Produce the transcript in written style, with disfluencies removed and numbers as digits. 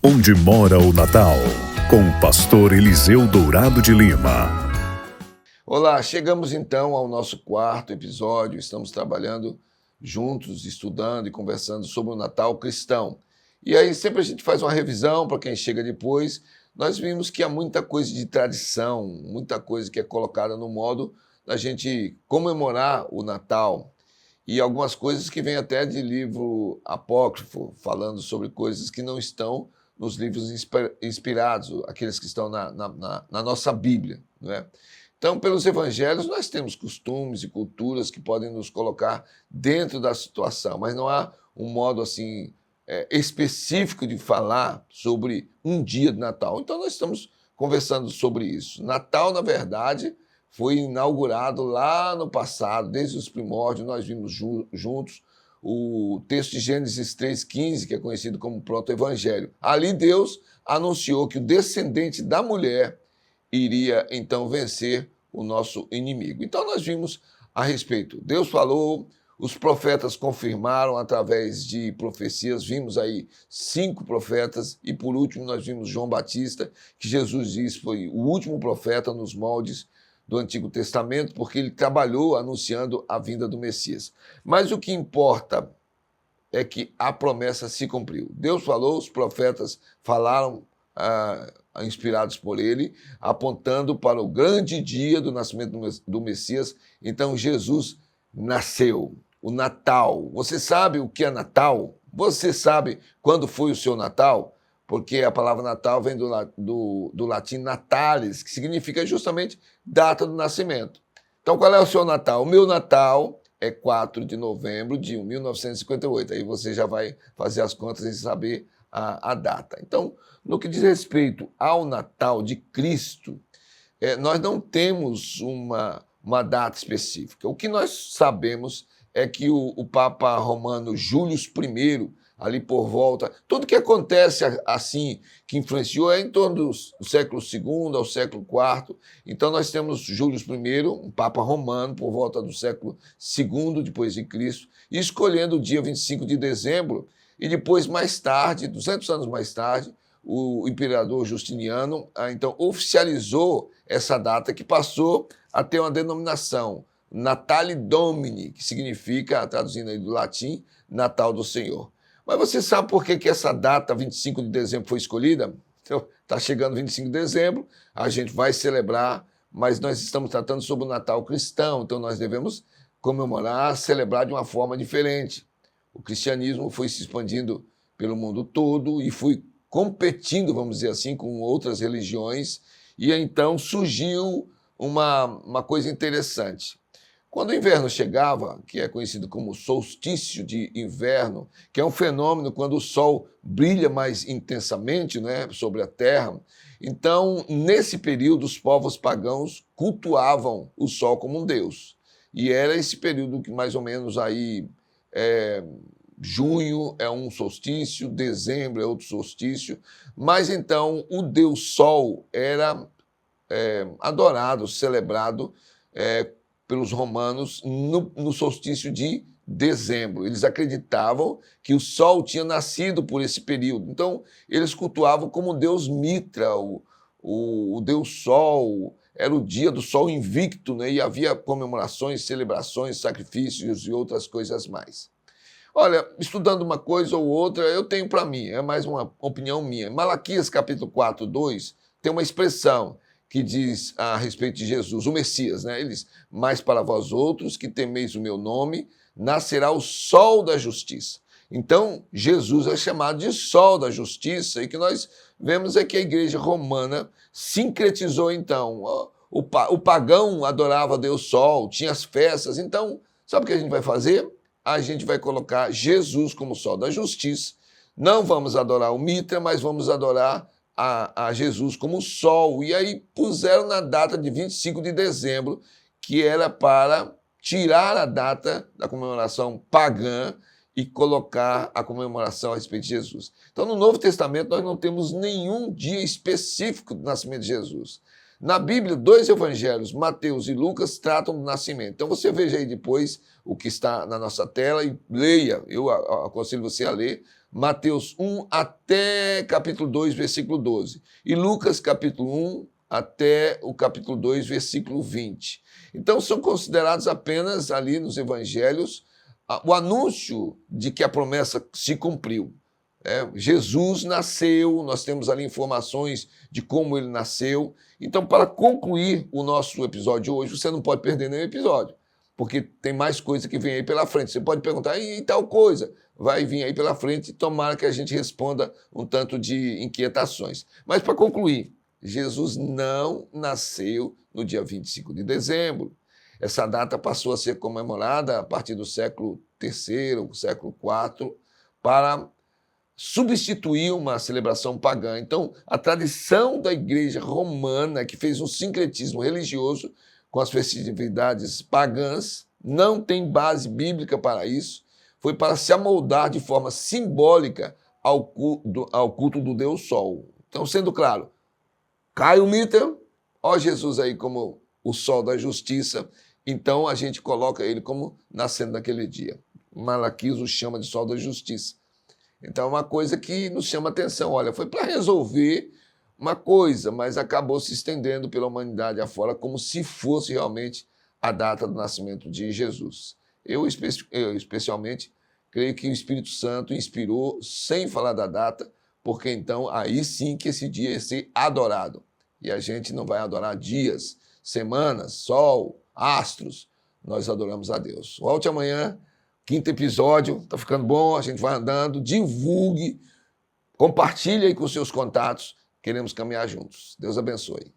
Onde mora o Natal, com o pastor Eliseu Dourado de Lima. Olá, chegamos então ao nosso quarto episódio. Estamos trabalhando juntos, estudando e conversando sobre o Natal cristão. E aí sempre a gente faz uma revisão para quem chega depois. Nós vimos que há muita coisa de tradição, muita coisa que é colocada no modo da gente comemorar o Natal. E algumas coisas que vêm até de livro apócrifo, falando sobre coisas que não estão nos livros inspirados, aqueles que estão na nossa Bíblia, não é? Então, pelos evangelhos, nós temos costumes e culturas que podem nos colocar dentro da situação, mas não há um modo assim específico de falar sobre um dia de Natal. Então, nós estamos conversando sobre isso. Natal, na verdade, foi inaugurado lá no passado, desde os primórdios, nós vimos juntos o texto de Gênesis 3,15, que é conhecido como proto-evangelho. Ali Deus anunciou que o descendente da mulher iria então vencer o nosso inimigo. Então nós vimos a respeito. Deus falou, os profetas confirmaram através de profecias, vimos aí 5 profetas e por último nós vimos João Batista, que Jesus diz foi o último profeta nos moldes do Antigo Testamento, porque ele trabalhou anunciando a vinda do Messias. Mas o que importa é que a promessa se cumpriu. Deus falou, os profetas falaram, inspirados por ele, apontando para o grande dia do nascimento do Messias. Então Jesus nasceu, o Natal. Você sabe o que é Natal? Você sabe quando foi o seu Natal? Porque a palavra Natal vem do latim natalis, que significa justamente data do nascimento. Então, qual é o seu Natal? O meu Natal é 4 de novembro de 1958. Aí você já vai fazer as contas e saber a data. Então, no que diz respeito ao Natal de Cristo, nós não temos uma data específica. O que nós sabemos é que o Papa Romano Júlio I, ali por volta, tudo que acontece assim, que influenciou, é em torno do século II ao século IV. Então nós temos Júlio I, um Papa Romano, por volta do século II depois de Cristo, escolhendo o dia 25 de dezembro, e depois, mais tarde, 200 anos mais tarde, o imperador Justiniano então oficializou essa data, que passou a ter uma denominação, Natali Domini, que significa, traduzindo aí do latim, Natal do Senhor. Mas você sabe por que essa data, 25 de dezembro, foi escolhida? Então, está chegando 25 de dezembro, a gente vai celebrar, mas nós estamos tratando sobre o Natal cristão, então nós devemos comemorar, celebrar de uma forma diferente. O cristianismo foi se expandindo pelo mundo todo e foi competindo, vamos dizer assim, com outras religiões, e então surgiu uma coisa interessante. Quando o inverno chegava, que é conhecido como solstício de inverno, que é um fenômeno quando o sol brilha mais intensamente, né, sobre a terra, então, nesse período, os povos pagãos cultuavam o sol como um deus. E era esse período que mais ou menos aí, junho é um solstício, dezembro é outro solstício, mas então o deus sol era adorado, celebrado pelos romanos no solstício de dezembro. Eles acreditavam que o sol tinha nascido por esse período. Então, eles cultuavam como o deus Mitra, o deus sol. Era o dia do sol invicto, né? E havia comemorações, celebrações, sacrifícios e outras coisas mais. Olha, estudando uma coisa ou outra, eu tenho para mim, é mais uma opinião minha. Malaquias capítulo 4, 2, tem uma expressão que diz a respeito de Jesus, o Messias, né? Ele diz, mas para vós outros que temeis o meu nome, nascerá o sol da justiça. Então, Jesus é chamado de sol da justiça, e o que nós vemos é que a igreja romana sincretizou, então. O pagão adorava Deus Sol, tinha as festas. Então, sabe o que a gente vai fazer? A gente vai colocar Jesus como sol da justiça. Não vamos adorar o Mitra, mas vamos adorar a Jesus como sol. E aí puseram na data de 25 de dezembro, que era para tirar a data da comemoração pagã e colocar a comemoração a respeito de Jesus. Então, no Novo Testamento, nós não temos nenhum dia específico do nascimento de Jesus. Na Bíblia, 2 evangelhos, Mateus e Lucas, tratam do nascimento. Então, você veja aí depois o que está na nossa tela e leia. Eu aconselho você a ler Mateus 1 até capítulo 2, versículo 12. E Lucas, capítulo 1 até o capítulo 2, versículo 20. Então, são considerados apenas ali nos evangelhos o anúncio de que a promessa se cumpriu. Jesus nasceu, nós temos ali informações de como ele nasceu. Então, para concluir o nosso episódio hoje, você não pode perder nenhum episódio, porque tem mais coisa que vem aí pela frente. Você pode perguntar, e tal coisa? Vai vir aí pela frente e tomara que a gente responda um tanto de inquietações. Mas, para concluir, Jesus não nasceu no dia 25 de dezembro. Essa data passou a ser comemorada a partir do século III, século IV, para substituir uma celebração pagã. Então, a tradição da Igreja Romana, que fez um sincretismo religioso com as festividades pagãs, não tem base bíblica para isso, foi para se amoldar de forma simbólica ao culto do Deus Sol. Então, sendo claro, cai o mito, ó Jesus aí como o sol da justiça, então a gente coloca ele como nascendo naquele dia. Malaquias o chama de sol da justiça. Então é uma coisa que nos chama atenção. Olha, foi para resolver uma coisa, mas acabou se estendendo pela humanidade afora como se fosse realmente a data do nascimento de Jesus. Eu especialmente creio que o Espírito Santo inspirou sem falar da data, porque então aí sim que esse dia ia ser adorado. E a gente não vai adorar dias, semanas, sol, astros. Nós adoramos a Deus. Volte amanhã. 5º episódio, tá ficando bom, a gente vai andando, divulgue, compartilhe aí com seus contatos, queremos caminhar juntos. Deus abençoe.